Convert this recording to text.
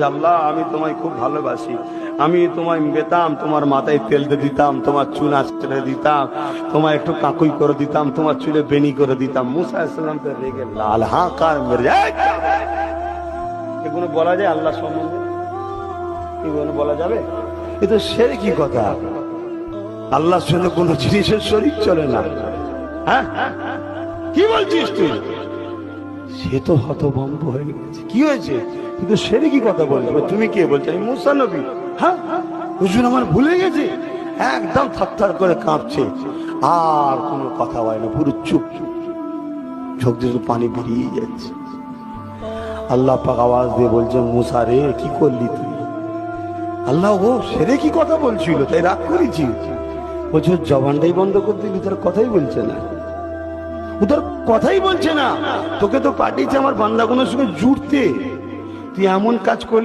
আল্লাহ আমি তোমায় খুব ভালোবাসি, আমি তোমায় পেতাম, তোমার মাথায় তেল দিয়ে দিতাম, তোমার চুল আঁচড়ে দিতাম, তোমায় একটু কাকুই করে দিতাম, তোমার চুলে বেনি করে দিতাম। মুসা আলাইহিসসালামকে রেগে লাল হাঁকার মেরে এগুলো বলা যায় আল্লাহ সম্বন্ধে? এগুলো বলা যাবে? এ তো শিরকি কথা। আল্লাহর সঙ্গে কোন জিনিসের শরীক চলে না। হ্যাঁ কি বলছিস তুই? সে তো হতভম্ব হয়ে গেছে। কি হয়েছে? কিন্তু শিরকি কথা বলছো। তুমি কে বলছো? আমি মুসা নবী। হ্যাঁ হুজুর আমার ভুলে গেছে। একদম থরথর করে কাঁপছে, আর কোনো কথা হয় না, পুরো চুপ। চোখ দিয়ে পানি বেরিয়ে যাচ্ছে। আল্লাহ পাক আওয়াজ দিয়ে বলছে, মুসা রে কি করলি তুই? আল্লাহ ও সেরে কি কথা বলছিল তাই রাগ করেছি? বলছে জবানটাই বন্ধ করে দিলি, তোর কথাই বলছে না, ওদের কথাই বলছে না। তোকে তো পাঠিয়েছে আমার বান্দাগুলোর সঙ্গে জুড়তে, তুই এমন কাজ করলি।